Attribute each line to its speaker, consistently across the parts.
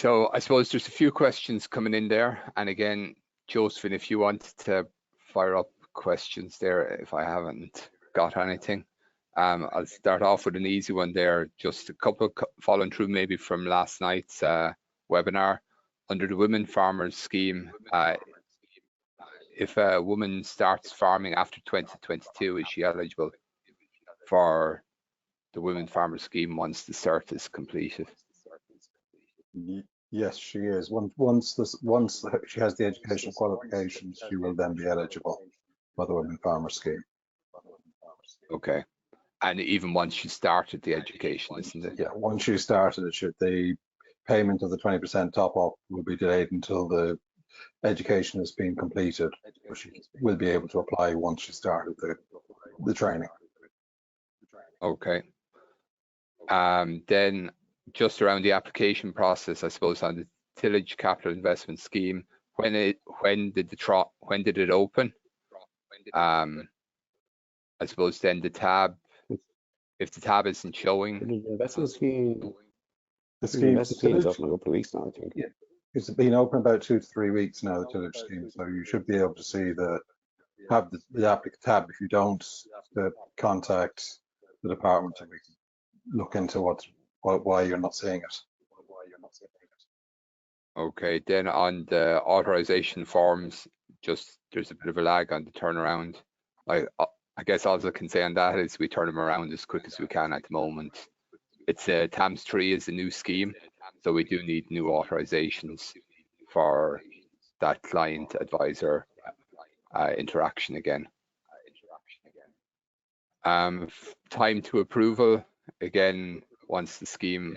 Speaker 1: So I suppose there's a few questions coming in there, and again, Josephine, if you want to fire up questions there, if I haven't got anything. I'll start off with an easy one there, just a couple following through maybe from last night's webinar. Under the Women Farmers Scheme, if a woman starts farming after 2022, is she eligible for the Women Farmers Scheme once the cert is completed?
Speaker 2: Yes, she is. Once she has the educational qualifications, she will then be eligible for the Women Farmers Scheme.
Speaker 1: Okay. And even once she started the education, isn't it?
Speaker 2: Yeah, once she started it, the payment of the 20% top up will be delayed until the education has been completed. She will be able to apply once she started the training.
Speaker 1: Okay. Then just around the application process, I suppose on the Tillage Capital Investment Scheme, when did it open? I suppose then the tab, if the tab isn't showing.
Speaker 3: The investment scheme.
Speaker 2: The scheme
Speaker 3: is open a couple of weeks now, I think.
Speaker 2: Yeah, it's been open about 2 to 3 weeks now, the Tillage scheme. So you should be able to see the applicant tab. If you don't, contact the department and we can look into why you're not seeing it.
Speaker 1: Okay, then on the authorization forms, just there's a bit of a lag on the turnaround. I guess all I can say on that is we turn them around as quick as we can at the moment. It's TAMS 3 is a new scheme, so we do need new authorizations for that client advisor interaction again. Time to approval, again, once the scheme,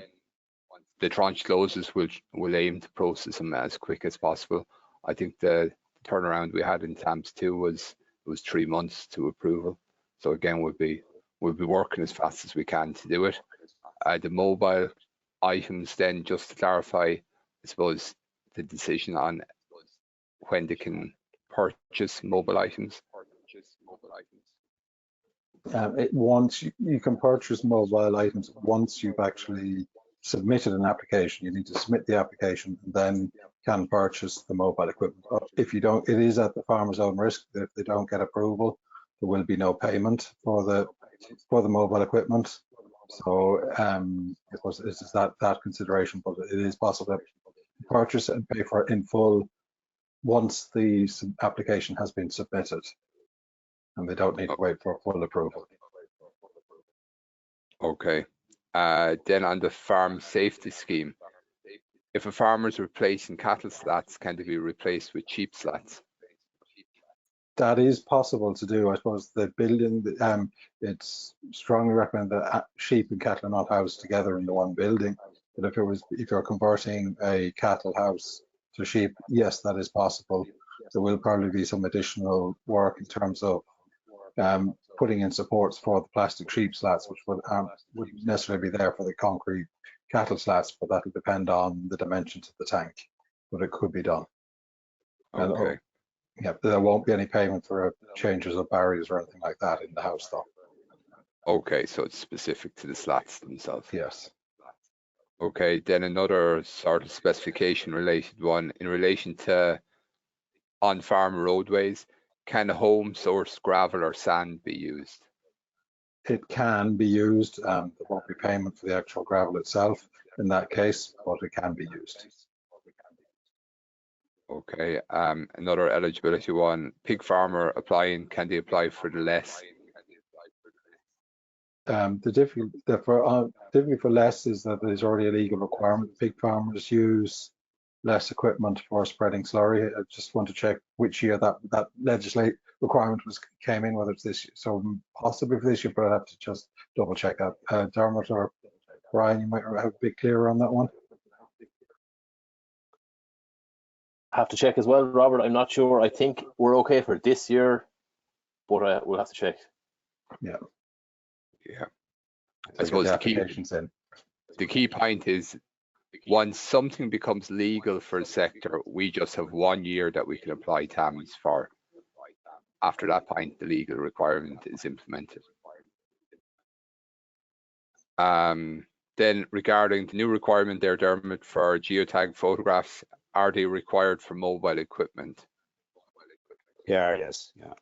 Speaker 1: the tranche closes, we'll aim to process them as quick as possible. I think the turnaround we had in TAMS 2 was 3 months to approval. So again, we'll be working as fast as we can to do it. The mobile items, then just to clarify, I suppose the decision on when they can purchase mobile items.
Speaker 2: Once you can purchase mobile items once you've actually submitted an application. You need to submit the application and then can purchase the mobile equipment. If you don't, it is at the farmer's own risk. If they don't get approval, there will be no payment for the mobile equipment. So it is that consideration, but it is possible to purchase and pay for it in full once the application has been submitted, and they don't need to wait for full approval.
Speaker 1: Okay. Then on the farm safety scheme, if a farmer is replacing cattle slats, can they be replaced with sheep slats?
Speaker 2: That is possible to do. I suppose the building, it's strongly recommended that sheep and cattle are not housed together in the one building. But if you're converting a cattle house to sheep, yes, that is possible. There will probably be some additional work in terms of putting in supports for the plastic sheep slats, which wouldn't necessarily be there for the concrete cattle slats, but that will depend on the dimensions of the tank. But it could be done.
Speaker 1: Okay.
Speaker 2: And, yeah, there won't be any payment for changes of barriers or anything like that in the house, though.
Speaker 1: Okay, so it's specific to the slats themselves.
Speaker 2: Yes.
Speaker 1: Okay, then another sort of specification related one in relation to on-farm roadways. Can a home source gravel or sand be used?
Speaker 2: It can be used. There won't be payment for the actual gravel itself in that case, but it can be used.
Speaker 1: Okay, another eligibility one. Pig farmer applying, can they apply for the less?
Speaker 2: The difficulty for less is that there's already a legal requirement. Pig farmers use less equipment for spreading slurry. I just want to check which year that legislate requirement came in, whether it's this year. So possibly for this year, but I'll have to just double check that. Dermot or Brian, you might have a bit clearer on that one.
Speaker 3: Have to check as well, Robert. I'm not sure. I think we're okay for this year, but we'll have to check.
Speaker 2: Yeah.
Speaker 1: I suppose the key point is once something becomes legal for a sector, we just have 1 year that we can apply TAMS for. After that point, the legal requirement is implemented. Then regarding the new requirement there, Dermot, for geotag photographs, are they required for mobile equipment?
Speaker 4: Yeah, yes, yeah.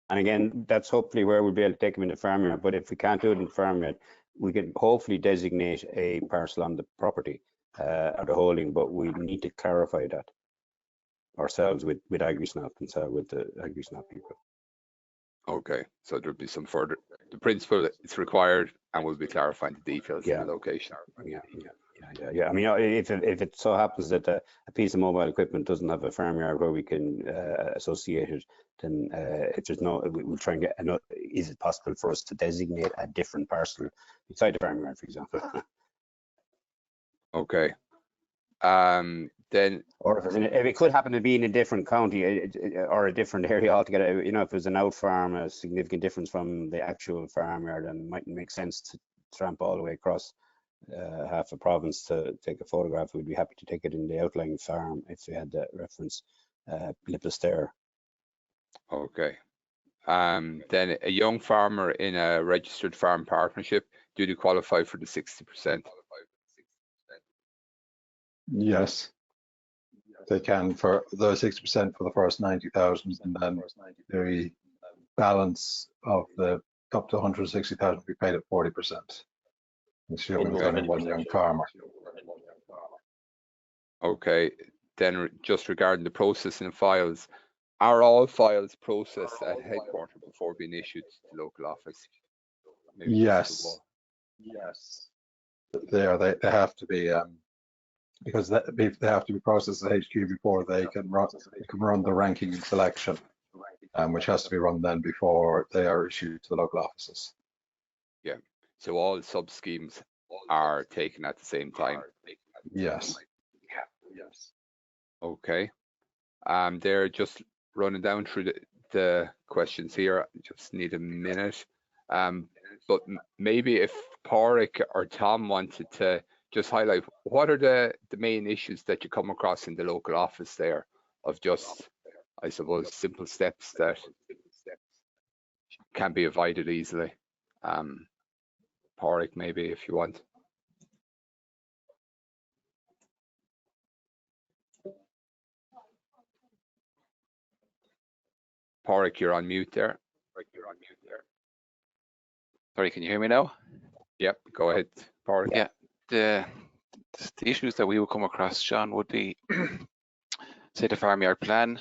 Speaker 4: And again, that's hopefully where we'll be able to take them in the farmyard. But if we can't do it in the farmyard, we can hopefully designate a parcel on the property or the holding, but we need to clarify that ourselves with AgriSnap and with the AgriSnap people.
Speaker 1: Okay, so there'll be some further, the principle it's required, and we'll be clarifying the details of the location.
Speaker 4: Yeah. I mean, if it so happens that a piece of mobile equipment doesn't have a farmyard where we can associate it, then if there's no, we'll try and get another. Is it possible for us to designate a different parcel beside the farmyard, for example?
Speaker 1: Okay. Then,
Speaker 4: or if it could happen to be in a different county or a different area altogether, you know, if there's an out farm, a significant difference from the actual farmyard, then it mightn't make sense to tramp all the way across half a province to take a photograph. We'd be happy to take it in the outlying farm if we had that reference blipped there.
Speaker 1: Okay. Then a young farmer in a registered farm partnership, do they qualify for the 60%?
Speaker 2: Yes, they can for the 60% for the first 90,000, and then the balance of the up to 160,000 will be paid at 40%. Assuming there's only one young farmer.
Speaker 1: Okay, then just regarding the processing of files, are all files processed at headquarters before being issued to the local office? Maybe
Speaker 2: yes. They have to be because they have to be processed at HQ before they can run the ranking and selection, which has to be run then before they are issued to the local offices.
Speaker 1: Yeah. So all sub schemes are taken at the same time.
Speaker 2: Yes.
Speaker 1: Okay. They're just running down through the questions here. I just need a minute. But maybe if Pádraig or Tom wanted to just highlight, what are the main issues that you come across in the local office there of just, I suppose, simple steps that can be avoided easily? Pádraig, maybe if you want. Pádraig, you're on mute there.
Speaker 5: Sorry, can you hear me now?
Speaker 1: Yep, go ahead, Pádraig.
Speaker 5: Yeah, the issues that we would come across, John, would be, say, the farmyard plan,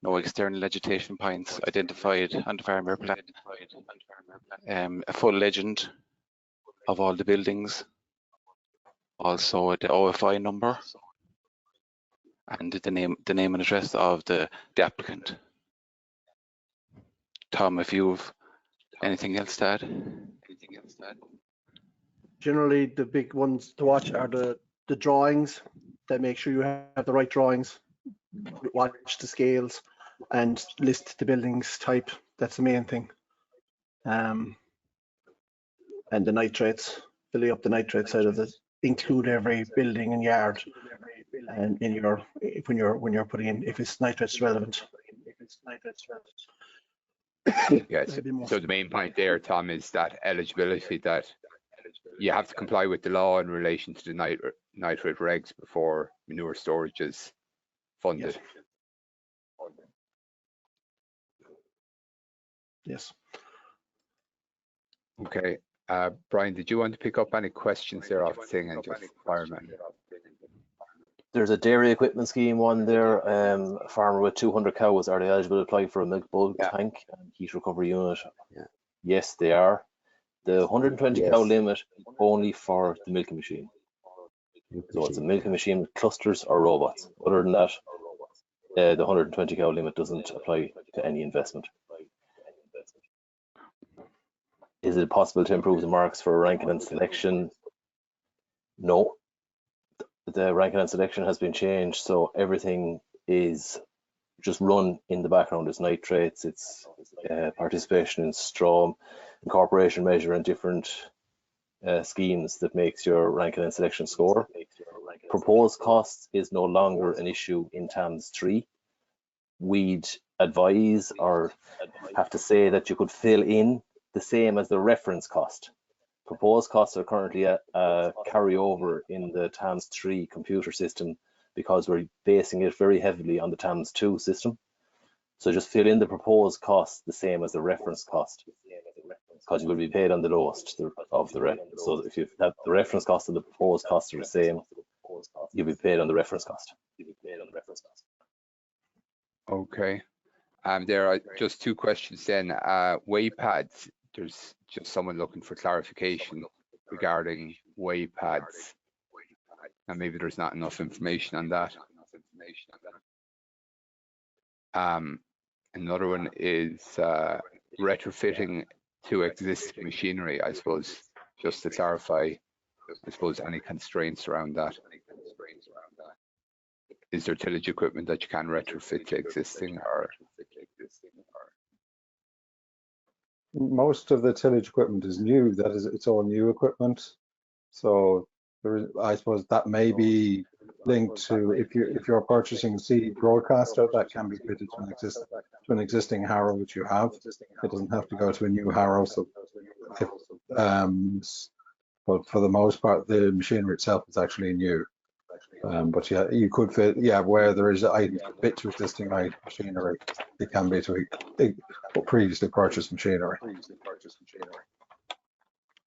Speaker 5: no external vegetation points identified on the farmyard plan, a full legend of all the buildings, also the OFI number, and the name and address of the applicant. Tom, if you've anything else to add?
Speaker 6: Generally, the big ones to watch are the drawings. That make sure you have the right drawings, watch the scales, and list the buildings type. That's the main thing. And the nitrates, filling up the nitrate side of it. Include every building and yard, and in your when you're putting in, if it's nitrates relevant.
Speaker 1: Yes. So the main point there, Tom, is that eligibility, that you have to comply with the law in relation to the nitrate regs before manure storage is funded.
Speaker 6: Yes.
Speaker 1: Okay. Brian, did you want to pick up any questions there off the thing and just fire them?
Speaker 3: There's a dairy equipment scheme one there. A farmer with 200 cows, are they eligible to apply for a milk bulk tank and heat recovery unit?
Speaker 4: Yeah.
Speaker 3: Yes, they are. The 120 cow limit only for the milking machine. So it's a milking machine with clusters or robots. Other than that, the 120 cow limit doesn't apply to any investment. Is it possible to improve the marks for ranking and selection? No. The ranking and selection has been changed, so everything is just run in the background. It's nitrates, it's participation in straw, incorporation measure, and different schemes that makes your ranking and selection score. Proposed costs is no longer an issue in TAMS 3. We'd advise or have to say that you could fill in the same as the reference cost. proposed costs are currently at carryover in the TAMS 3 computer system because we're basing it very heavily on the TAMS 2 system. So just fill in the proposed cost the same as the reference cost, because you will be paid on the lowest of the reference. So if you have the reference cost and the proposed cost are the same, you'll be paid on the reference cost.
Speaker 1: Okay. There are just two questions then. Waypads, there's just someone looking for clarification regarding waypads, and maybe there's not enough information on that. Another one is retrofitting to existing machinery, I suppose, just to clarify, I suppose, any constraints around that. Is there tillage equipment that you can retrofit to existing, or?
Speaker 2: Most of the tillage equipment is new. That is, it's all new equipment. So there is, I suppose that may be linked to if you're purchasing a CD broadcaster, that can be fitted to an existing harrow which you have. It doesn't have to go to a new harrow. So if, but for the most part, the machinery itself is actually new. But yeah, you could fit, yeah, where there is a bit to existing machinery, it can be to previously purchased machinery.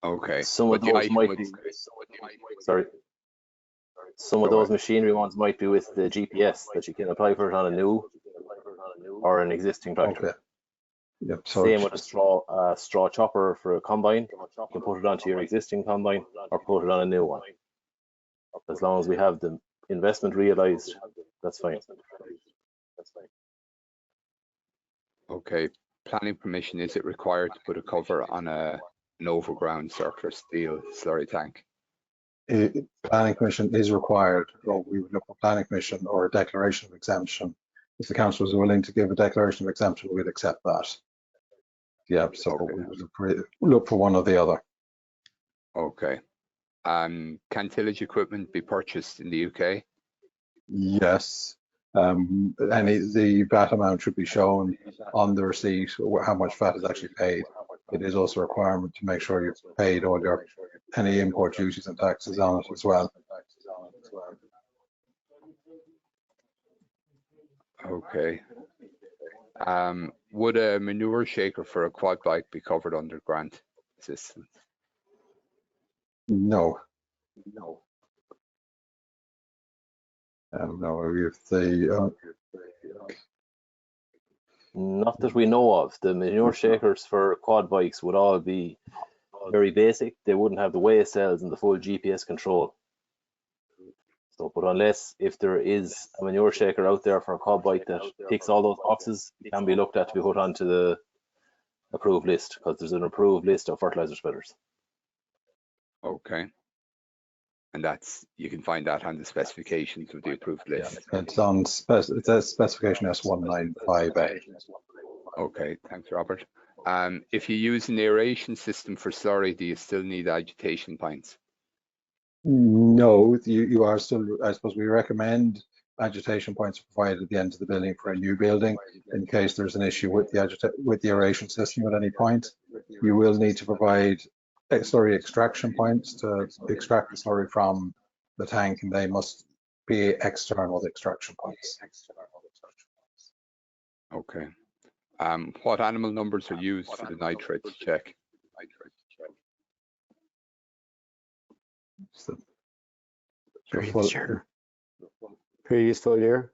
Speaker 1: Okay.
Speaker 3: Some of those might be, sorry. Some of those machinery ones might be with the GPS that you can apply for it on a new or an existing tractor.
Speaker 2: Okay. Yep. So
Speaker 3: same with a straw chopper for a combine. You can put it onto your existing combine or put it on a new one. As long as we have the investment realized, that's fine.
Speaker 1: Okay. Planning permission, is it required to put a cover on an overground circular steel slurry tank?
Speaker 2: Planning permission is required. Well, we would look for planning permission or a declaration of exemption. If the council is willing to give a declaration of exemption, we'd accept that. Yeah, so okay. We would look for one or the other.
Speaker 1: Okay. Can tillage equipment be purchased in the UK?
Speaker 2: Yes. The VAT amount should be shown on the receipt, how much VAT is actually paid. It is also a requirement to make sure you've paid all your any import duties and taxes on it as well.
Speaker 1: Okay. Would a manure shaker for a quad bike be covered under grant assistance?
Speaker 2: No. No. If the
Speaker 3: not that we know of. The manure shakers for quad bikes would all be very basic. They wouldn't have the weigh cells and the full GPS control. So, but unless if there is a manure shaker out there for a quad bike that ticks all those boxes, it can be looked at to be put onto the approved list, because there's an approved list of fertilizer spreaders.
Speaker 1: Okay. And that's, you can find that on the specifications of the approved list.
Speaker 2: Yeah, it's on it says specification S195A.
Speaker 1: Okay, thanks, Robert. If you use an aeration system for slurry, do you still need agitation points?
Speaker 2: No, you are still, I suppose we recommend agitation points provided at the end of the building for a new building in case there's an issue with the aeration system at any point. You will need to provide slurry extraction points to extract the slurry from the tank, and they must be external extraction points.
Speaker 1: Okay. What animal numbers are used for the nitrates check?
Speaker 4: Previous full year.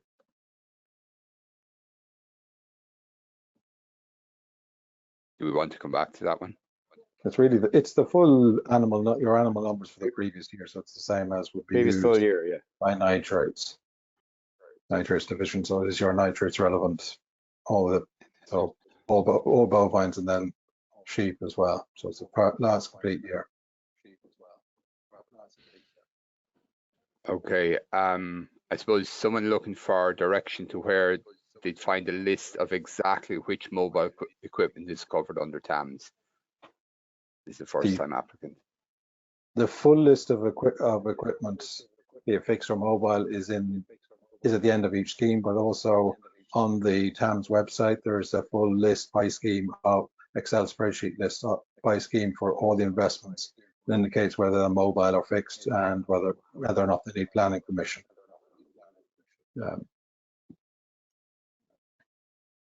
Speaker 1: Do we want to come back to that one?
Speaker 2: It's really it's the full animal, your animal numbers for the previous year, so it's the same as would be
Speaker 4: previous
Speaker 2: used
Speaker 4: full year, yeah.
Speaker 2: by nitrates division. So is your nitrates relevant? All bovines and then sheep as well. So it's a last complete year.
Speaker 1: Okay. I suppose someone looking for direction to where they'd find a list of exactly which mobile equipment is covered under TAMS. This is the first time applicant.
Speaker 2: The full list of equipment, be it fixed or mobile, is at the end of each scheme, but also on the TAMS website there is a full list by scheme of Excel spreadsheet list by scheme for all the investments indicates whether they're mobile or fixed and whether or not they need planning permission.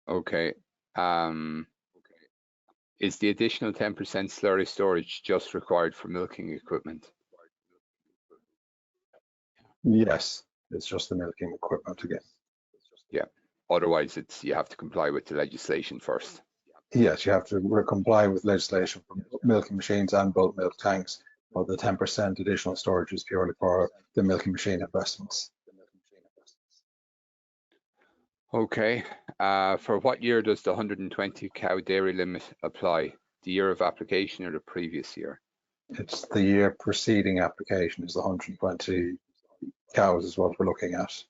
Speaker 1: Okay. Is the additional 10% slurry storage just required for milking equipment?
Speaker 2: Yes, it's just the milking equipment again.
Speaker 1: Yeah. Otherwise, you have to comply with the legislation first.
Speaker 2: Yes, you have to comply with legislation for milking machines and bulk milk tanks, but the 10% additional storage is purely for the milking machine investments.
Speaker 1: Okay. For what year does the 120 cow dairy limit apply? The year of application or the previous year?
Speaker 2: It's the year preceding application is the 120 cows is what we're looking at.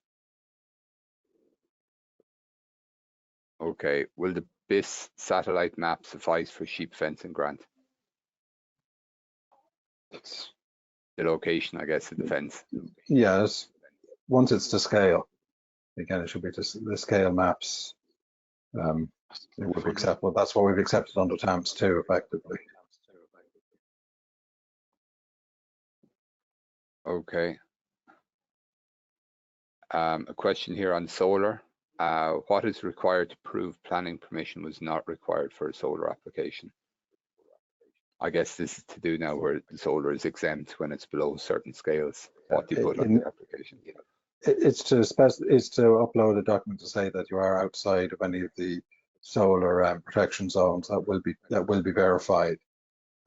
Speaker 1: Okay. Will the BIS satellite map suffice for sheep fencing grant? It's the location, I guess, of the fence.
Speaker 2: Yes, once it's to scale, again, it should be just the scale maps. It would be acceptable. That's what we've accepted under TAMS too, effectively.
Speaker 1: Okay. A question here on solar. What is required to prove planning permission was not required for a solar application? I guess this is to do now where the solar is exempt when it's below certain scales. What do you put on the application?
Speaker 2: It's to upload a document to say that you are outside of any of the solar protection zones. That will be verified,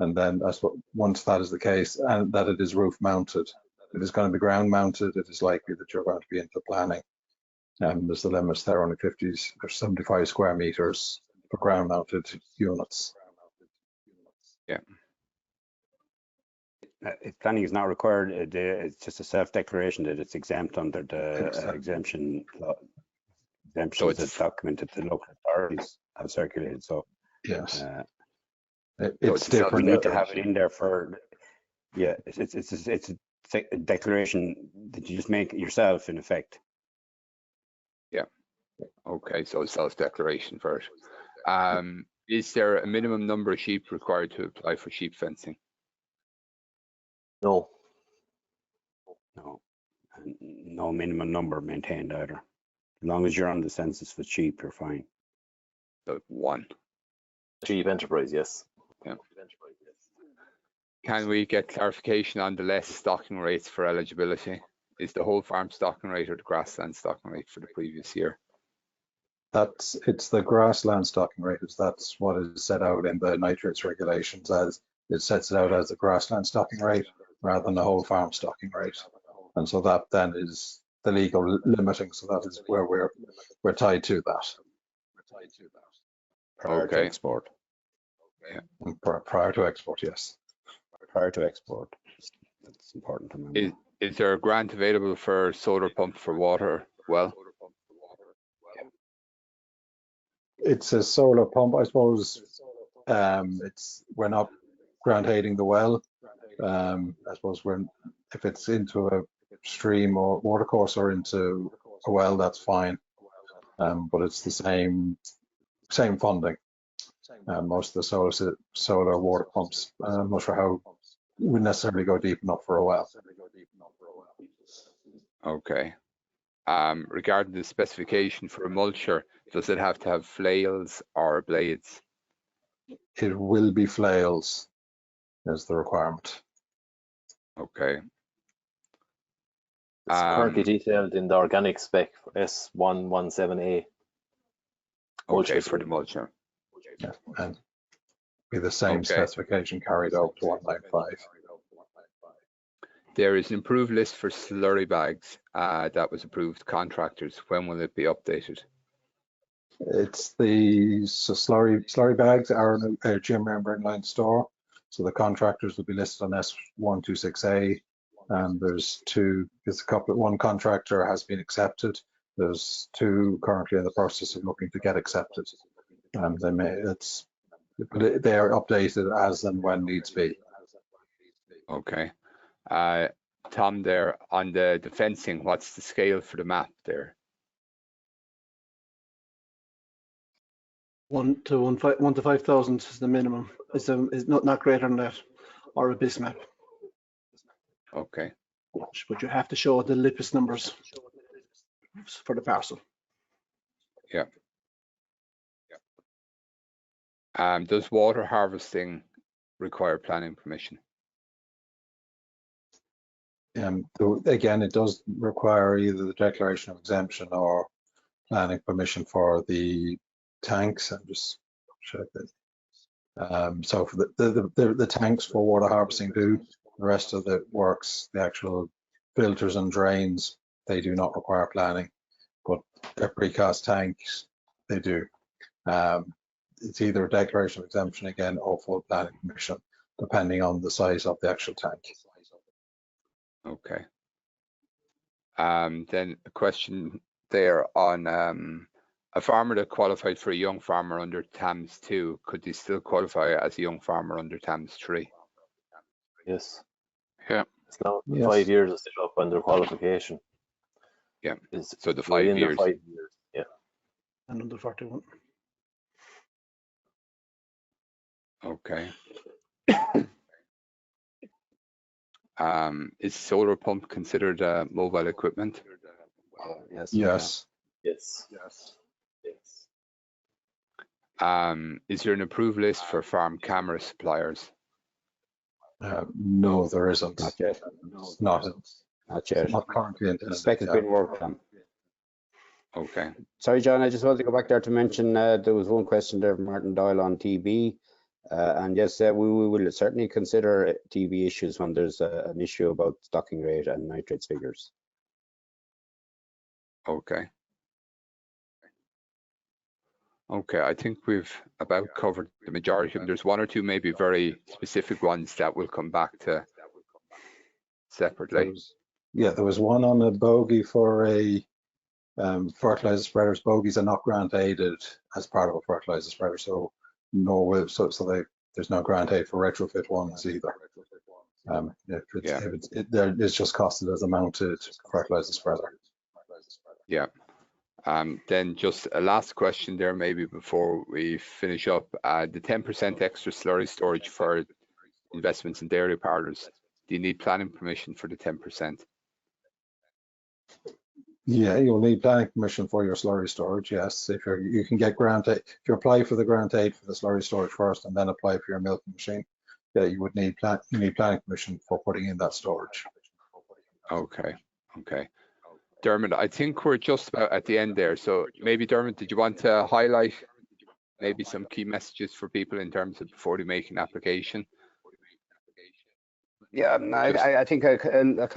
Speaker 2: and then once that is the case and that it is roof mounted, it is going to be ground mounted. It is likely that you're going to be into planning. There's the limits there, only 50 or 75 square meters for ground mounted units.
Speaker 1: Yeah.
Speaker 4: If planning is not required, it's just a self-declaration that it's exempt under the exemption law. Exemptions that's documented the local authorities have circulated. So
Speaker 2: yes,
Speaker 1: it's
Speaker 2: different.
Speaker 4: You need to have it in there for. Yeah, it's a declaration that you just make yourself in effect.
Speaker 1: Yeah. Okay, so self-declaration first. Is there a minimum number of sheep required to apply for sheep fencing?
Speaker 3: No.
Speaker 4: No, and no minimum number maintained either. As long as you're on the census for sheep, you're fine.
Speaker 1: So 1.
Speaker 3: Sheep enterprise, yes.
Speaker 1: Yeah. Can we get clarification on the less stocking rates for eligibility? Is the whole farm stocking rate or the grassland stocking rate for the previous year?
Speaker 2: It's the grassland stocking rate. That's what is set out in the nitrates regulations, as it sets it out as the grassland stocking rate rather than the whole farm stocking rate. And so that then is the legal limiting. So that is where we're tied to that.
Speaker 4: Prior to export.
Speaker 2: Yeah. Prior to export, yes.
Speaker 4: Prior to export. That's important to remember.
Speaker 1: Is there a grant available for solar pump for water well?
Speaker 2: It's a solar pump, I suppose. We're not grant aiding the well. I suppose if it's into a stream or watercourse or into a well, that's fine. But it's the same funding. Most of the solar water pumps, I'm not sure how would necessarily go deep enough for a well.
Speaker 1: Okay. Regarding the specification for a mulcher, does it have to have flails or blades?
Speaker 2: It will be flails as the requirement.
Speaker 1: Okay.
Speaker 3: It's currently detailed in the organic spec for S117A.
Speaker 1: Okay, for the mulcher.
Speaker 2: Yeah, and be the same specification carried out to 195.
Speaker 1: There is an approved list for slurry bags that was approved to contractors. When will it be updated?
Speaker 2: It's the slurry bags are in a gym membrane line store. So the contractors will be listed on S126A. And there's one contractor has been accepted. There's 2 currently in the process of looking to get accepted. They are updated as and when needs be.
Speaker 1: Okay. Tom, there on the fencing, what's the scale for the map there?
Speaker 6: 1 to 5,000 is the minimum. Is not greater than that, or a BIS map.
Speaker 1: Okay.
Speaker 6: But you have to show the LIPIS numbers for the parcel.
Speaker 1: Yeah. Does water harvesting require planning permission?
Speaker 2: Again, it does require either the declaration of exemption or planning permission for the tanks. I'm just check that. So for the tanks for water harvesting do. The rest of the works, the actual filters and drains, they do not require planning. But the precast tanks, they do. It's either a declaration of exemption again or full planning permission, depending on the size of the actual tank.
Speaker 1: Okay. Then a question there on a farmer that qualified for a young farmer under TAMS 2, could they still qualify as a young farmer under TAMS 3?
Speaker 3: Yes.
Speaker 5: Yeah.
Speaker 3: It's now
Speaker 2: Yes.
Speaker 3: 5 years is set up under qualification.
Speaker 1: Yeah.
Speaker 3: Is
Speaker 1: So the 5
Speaker 3: within
Speaker 1: years.
Speaker 3: 5 years. Yeah.
Speaker 6: And under 41.
Speaker 1: Okay. Is solar pump considered mobile equipment?
Speaker 4: Yes.
Speaker 2: Yes.
Speaker 3: Yes. Yes.
Speaker 1: Is there an approved list for farm camera suppliers?
Speaker 2: No, there isn't.
Speaker 4: Not yet.
Speaker 2: It's not.
Speaker 4: Not yet.
Speaker 2: Not currently intended.
Speaker 4: Spec has been worked on.
Speaker 1: Okay.
Speaker 4: Sorry, John, I just wanted to go back there to mention there was one question there from Martin Doyle on TB. And yes, we will certainly consider TB issues when there's an issue about stocking rate and nitrates figures.
Speaker 1: Okay. Okay, I think we've about covered the majority of them. There's one or two maybe very specific ones that we'll come back to separately.
Speaker 2: There was one on a bogey for a fertilizer spreaders. Bogeys are not grant aided as part of a fertilizer spreader, so no, there's no grant aid for retrofit ones either. It's just costed as a mounted fertilizer spreader.
Speaker 1: Yeah. Then just a last question there maybe before we finish up. The 10% extra slurry storage for investments in dairy parlours, do you need planning permission for the 10%?
Speaker 2: Yeah, you'll need planning permission for your slurry storage, yes. If you can get grant aid, if you apply for the grant aid for the slurry storage first and then apply for your milking machine, yeah, you would need planning permission for putting in that storage.
Speaker 1: Okay. Dermot, I think we're just about at the end there. So maybe Dermot, did you want to highlight maybe some key messages for people in terms of before they make an application?
Speaker 4: Yeah, I think a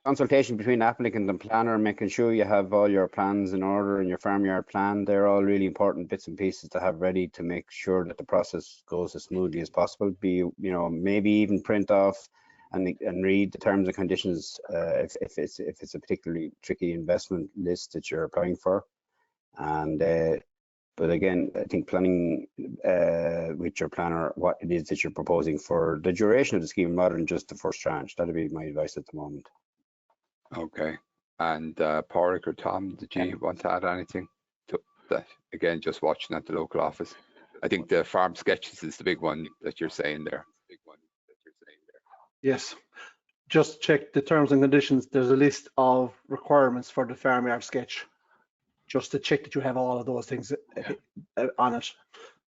Speaker 4: consultation between applicant and planner, making sure you have all your plans in order and your farmyard plan, they're all really important bits and pieces to have ready to make sure that the process goes as smoothly as possible. Maybe even print off and read the terms and conditions if it's a particularly tricky investment list that you're applying for. And but again, I think planning with your planner what it is that you're proposing for the duration of the scheme rather than just the first tranche. That'd be my advice at the moment.
Speaker 1: Okay. And Pádraig or Tom, did you want to add anything to that? Again, just watching at the local office. I think the farm sketches is the big one that you're saying there.
Speaker 6: Yes, just check the terms and conditions. There's a list of requirements for the farmyard sketch, just to check that you have all of those things on it,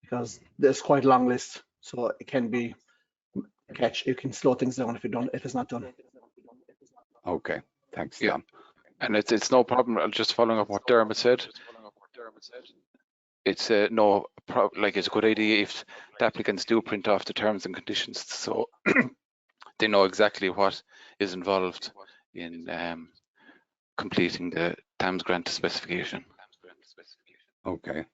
Speaker 6: because there's quite a long list, so it can be you can slow things down if it's not done.
Speaker 1: Okay, thanks,
Speaker 5: Yeah.
Speaker 1: Tom.
Speaker 5: And it's no problem. Just following up what Dermot said. It's it's a good idea if the applicants do print off the terms and conditions, so they know exactly what is involved in completing the TAMS grant specification.
Speaker 1: Okay.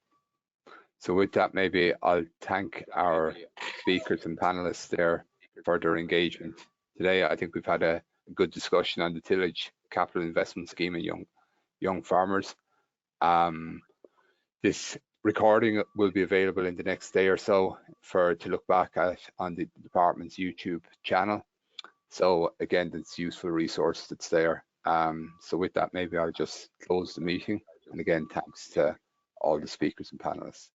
Speaker 1: So with that, maybe I'll thank our speakers and panelists there for their engagement today. I think we've had a good discussion on the Tillage Capital Investment Scheme and young farmers. This recording will be available in the next day or so to look back at on the department's YouTube channel. So again, it's a useful resource that's there. So with that, maybe I'll just close the meeting. And again, thanks to all the speakers and panelists.